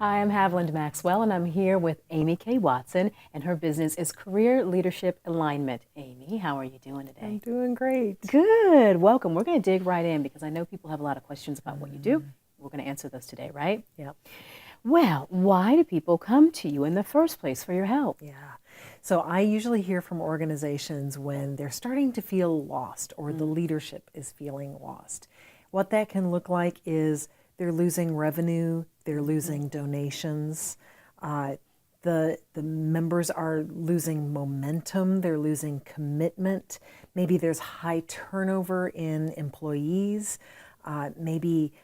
Hi, I'm Haviland Maxwell, and I'm here with Amy K. Watson, and her business is Career Leadership Alignment. Amy, how are you doing I'm today? doing great. Good. Welcome. We're going to dig right in because I know people have a lot of questions about what you do. We're going to answer those today, right? Yep. Well, why do people come to you in the first place for your help? Yeah. So I usually hear from organizations when they're starting to feel lost or the leadership is feeling lost. What that can look like is they're losing revenue, they're losing donations, the members are losing momentum, they're losing commitment. Maybe there's high turnover in employees. Maybe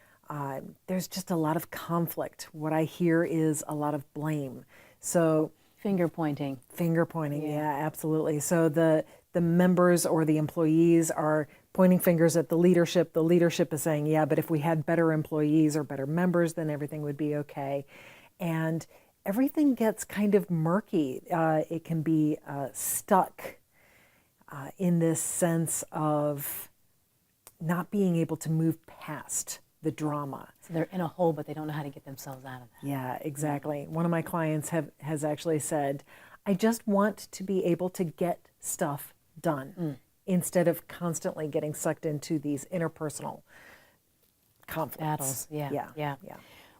there's just a lot of conflict. What I hear is a lot of blame. So Finger pointing. finger pointing, yeah, absolutely. So the members or the employees are pointing fingers at the leadership. The leadership is saying, yeah, but if we had better employees or better members, then everything would be okay. And everything gets kind of murky. It can be stuck in this sense of not being able to move past the drama. So they're in a hole, but they don't know how to get themselves out of that. Yeah, exactly. One of my clients has actually said, I just want to be able to get stuff done instead of constantly getting sucked into these interpersonal conflicts. Battles. Yeah. Yeah, Yeah. yeah.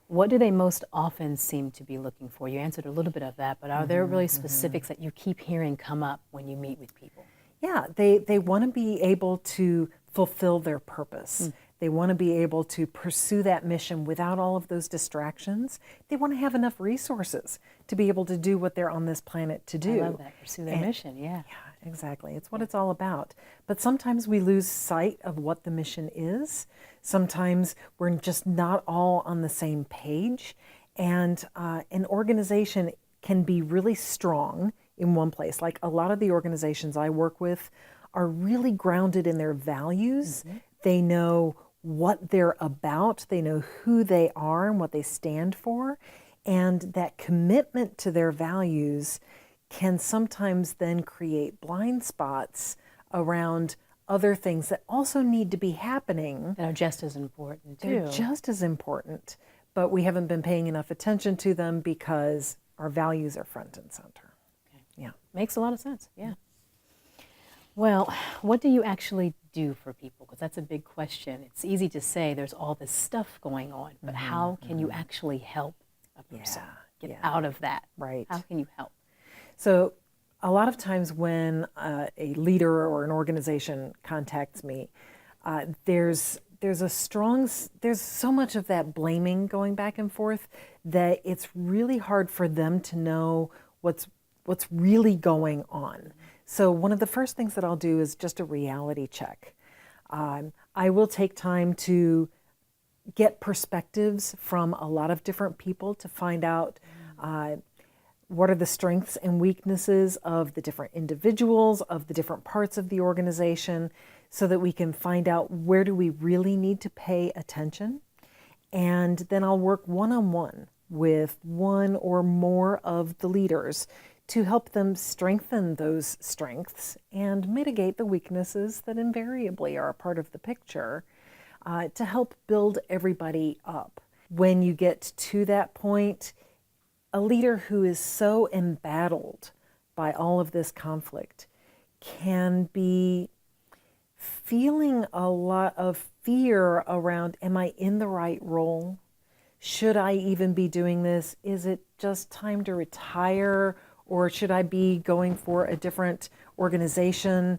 What do they most often seem to be looking for? You answered a little bit of that, but are there really specifics that you keep hearing come up when you meet with people? Yeah, they want to be able to fulfill their purpose. They want to be able to pursue that mission without all of those distractions. They want to have enough resources to be able to do what they're on this planet to do. I love that. Pursue their mission. Yeah. Yeah, exactly. It's what it's all about. But sometimes we lose sight of what the mission is. Sometimes we're just not all on the same page. And an organization can be really strong in one place. Like a lot of the organizations I work with are really grounded in their values. They know what they're about, they know who they are and what they stand for. And that commitment to their values can sometimes then create blind spots around other things that also need to be happening. That are just as important, too. They're just as important, but we haven't been paying enough attention to them because our values are front and center. Okay. Yeah. Makes a lot of sense. Yeah. Well, what do you actually do for people? Because that's a big question. It's easy to say there's all this stuff going on, but how can you actually help a person get out of that? Right. How can you help? So, a lot of times when a leader or an organization contacts me, there's so much of that blaming going back and forth that it's really hard for them to know what's really going on. So one of the first things that I'll do is just a reality check. I will take time to get perspectives from a lot of different people to find out what are the strengths and weaknesses of the different individuals, of the different parts of the organization, so that we can find out where do we really need to pay attention. And then I'll work one-on-one with one or more of the leaders to help them strengthen those strengths and mitigate the weaknesses that invariably are a part of the picture, to help build everybody up. When you get to that point, a leader who is so embattled by all of this conflict can be feeling a lot of fear around, am I in the right role? Should I even be doing this? Is it just time to retire? Or should I be going for a different organization?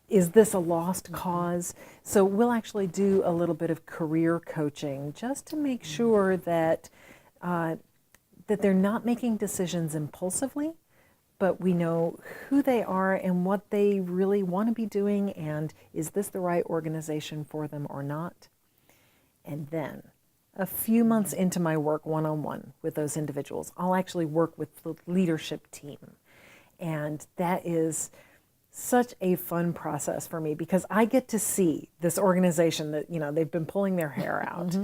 Is this a lost cause? So we'll actually do a little bit of career coaching just to make sure that that they're not making decisions impulsively, but we know who they are and what they really want to be doing, and is this the right organization for them or not? And then a few months into my work one-on-one with those individuals, I'll actually work with the leadership team. And that is such a fun process for me because I get to see this organization that, they've been pulling their hair out.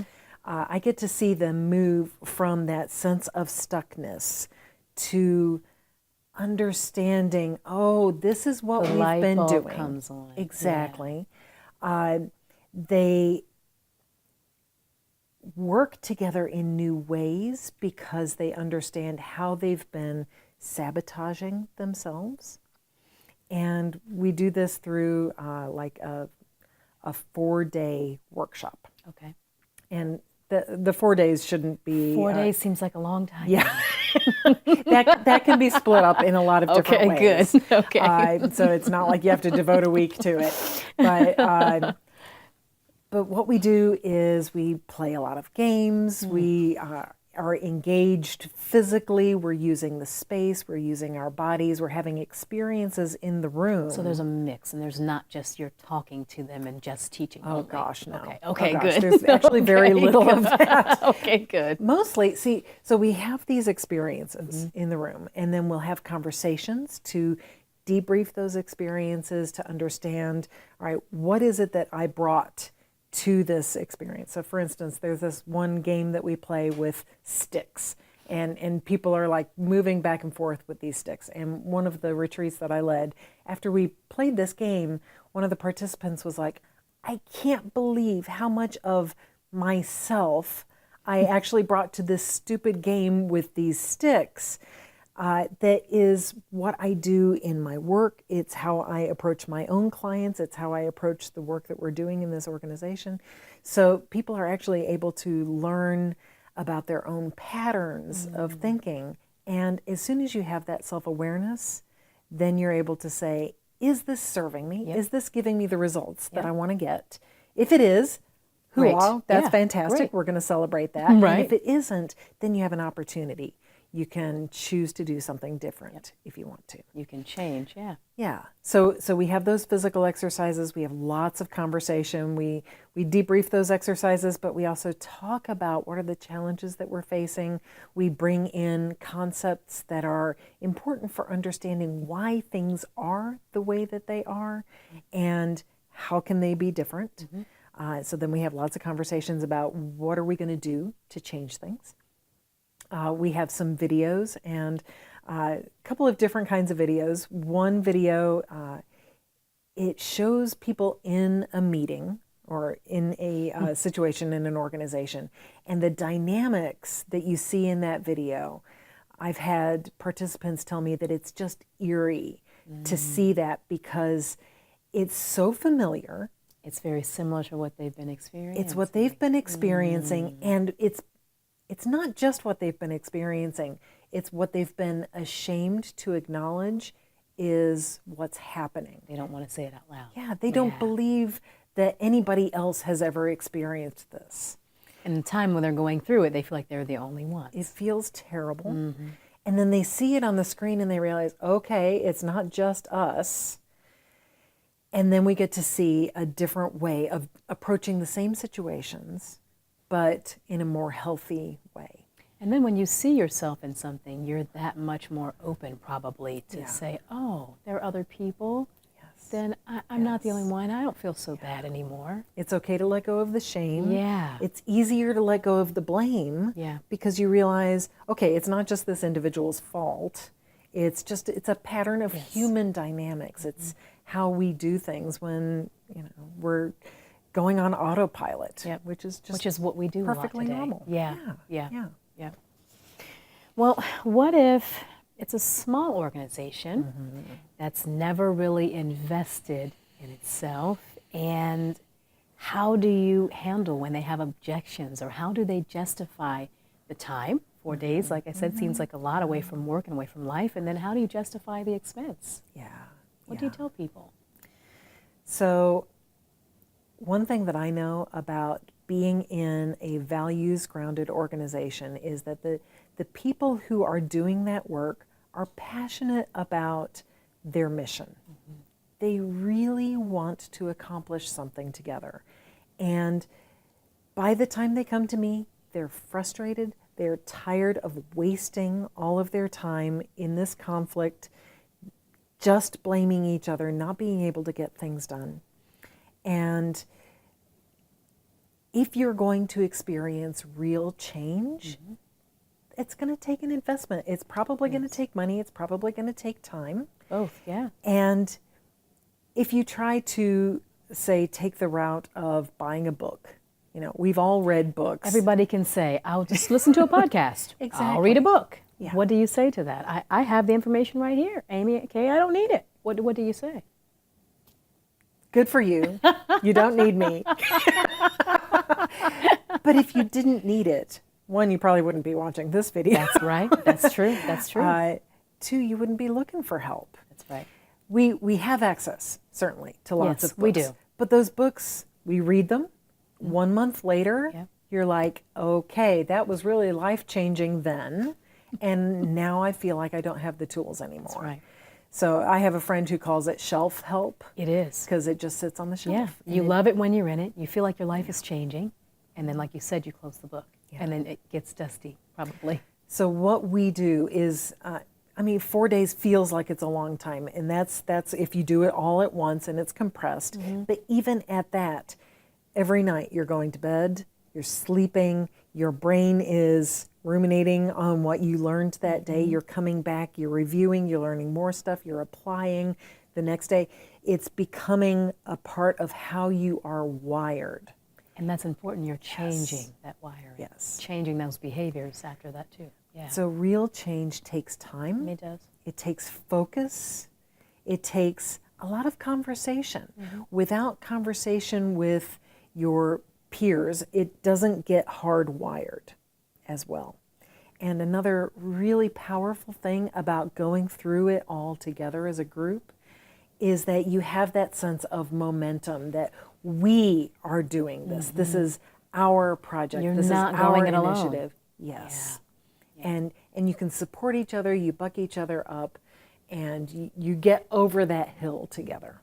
I get to see them move from that sense of stuckness to understanding, oh, this is what The we've light been bulb doing. comes on. Exactly. They work together in new ways because they understand how they've been sabotaging themselves. And we do this through like a 4-day workshop. Okay. And the 4 days shouldn't be 4 days seems like a long time. Yeah, that can be split up in a lot of different ways. Good. Okay. So it's not like you have to devote a week to it, but what we do is we play a lot of games. We are engaged physically. We're using the space. We're using our bodies. We're having experiences in the room. So there's a mix, and there's not just you're talking to them and just teaching. Oh only. gosh, no. Okay. Oh, Okay. gosh, Good. There's actually very little of that. Okay. Good. Mostly, see, so we have these experiences in the room, and then we'll have conversations to debrief those experiences to understand, all right, what is it that I brought to this experience? So for instance, there's this one game that we play with sticks, and people are like moving back and forth with these sticks. And one of the retreats that I led, after we played this game, one of the participants was like, I can't believe how much of myself I actually brought to this stupid game with these sticks. That is what I do in my work. It's how I approach my own clients. It's how I approach the work that we're doing in this organization. So people are actually able to learn about their own patterns of thinking. And as soon as you have that self-awareness, then you're able to say, is this serving me? Yep. Is this giving me the results that I want to get? If it is, Great. hurrah, that's Yeah, fantastic. great. We're going to celebrate that. Right. And if it isn't, then you have an opportunity. You can choose to do something different if you want to. You can change. Yeah. Yeah. So we have those physical exercises. We have lots of conversation. We debrief those exercises, but we also talk about what are the challenges that we're facing. We bring in concepts that are important for understanding why things are the way that they are and how can they be different. So then we have lots of conversations about what are we going to do to change things. We have some videos and a couple of different kinds of videos. One video, it shows people in a meeting or in a situation in an organization, and the dynamics that you see in that video. I've had participants tell me that it's just eerie to see that because it's so familiar. It's very similar to what they've been experiencing. It's what they've been experiencing, and it's not just what they've been experiencing, it's what they've been ashamed to acknowledge is what's happening. They don't want to say it out loud. Yeah, they don't believe that anybody else has ever experienced this. And the time when they're going through it, they feel like they're the only ones. It feels terrible. And then they see it on the screen and they realize, okay, it's not just us. And then we get to see a different way of approaching the same situations, but in a more healthy way. And then when you see yourself in something, you're that much more open probably to say, oh, there are other people. Yes. Then I'm not the only one. I don't feel so bad anymore. It's okay to let go of the shame. Yeah. It's easier to let go of the blame. Yeah. Because you realize, okay, it's not just this individual's fault. It's a pattern of human dynamics. It's how we do things when, we're going on autopilot, which is what we do perfectly a lot today. normal. Yeah. Well, what if it's a small organization that's never really invested in itself, and how do you handle when they have objections, or how do they justify the time? 4 days, like I said, seems like a lot away from work and away from life, and then how do you justify the expense? What do you tell people? So one thing that I know about being in a values-grounded organization is that the people who are doing that work are passionate about their mission. They really want to accomplish something together. And by the time they come to me, they're frustrated, they're tired of wasting all of their time in this conflict, just blaming each other, not being able to get things done. And if you're going to experience real change, it's going to take an investment. It's probably going to take money. It's probably going to take time. Both, yeah. And if you try to, say, take the route of buying a book You know, we've all read books. Everybody can say, I'll just listen to a podcast. I'll Exactly. read a book. Yeah. What do you say to that? I have the information right here. Amy, Kay, I don't need it. What do you say? Good for you. You don't need me. But if you didn't need it, one, you probably wouldn't be watching this video. That's right. That's true. That's true. Two, you wouldn't be looking for help. That's right. We have access, certainly, to lots Yes, of books. we do. But those books, we read them. 1 month later, Yep. you're like, okay, that was really life-changing then. And now I feel like I don't have the tools anymore. That's right. So I have a friend who calls it shelf help It is. because it just sits on the shelf. Yeah. You love it when you're in it. You feel like your life is changing. And then, like you said, you close the book. Yeah. And then it gets dusty, probably. So what we do is, 4 days feels like it's a long time, and that's if you do it all at once and it's compressed. But even at that, every night you're going to bed, you're sleeping, your brain is ruminating on what you learned that day. You're coming back, you're reviewing, you're learning more stuff, you're applying the next day. It's becoming a part of how you are wired. And that's important. You're changing that wiring. Yes. Changing those behaviors after that, too. Yeah. So real change takes time. It does. It takes focus. It takes a lot of conversation. Without conversation with your peers, it doesn't get hardwired as well. And another really powerful thing about going through it all together as a group is that you have that sense of momentum that we are doing this. This is our project. You're this not is our going it alone. initiative. Yes. And you can support each other, you buck each other up, and you get over that hill together.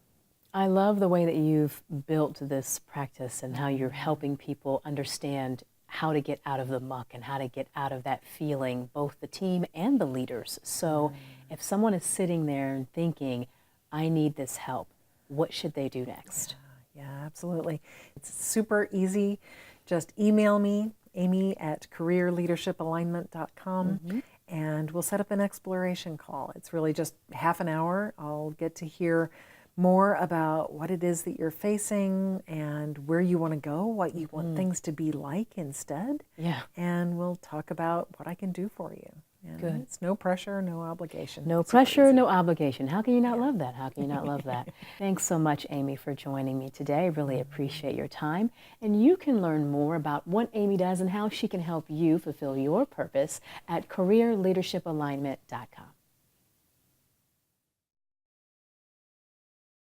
I love the way that you've built this practice and how you're helping people understand how to get out of the muck and how to get out of that feeling, both the team and the leaders. So if someone is sitting there and thinking, I need this help, what should they do next? Yeah, absolutely. It's super easy. Just email me, amy@careerleadershipalignment.com, and we'll set up an exploration call. It's really just half an hour. I'll get to hear more about what it is that you're facing and where you want to go, what you want things to be like instead. Yeah. And we'll talk about what I can do for you. And Good. It's no pressure, no obligation. No Super pressure, easy. no obligation. How can you not love that? How can you not love that? Thanks so much, Amy, for joining me today. I really appreciate your time. And you can learn more about what Amy does and how she can help you fulfill your purpose at careerleadershipalignment.com.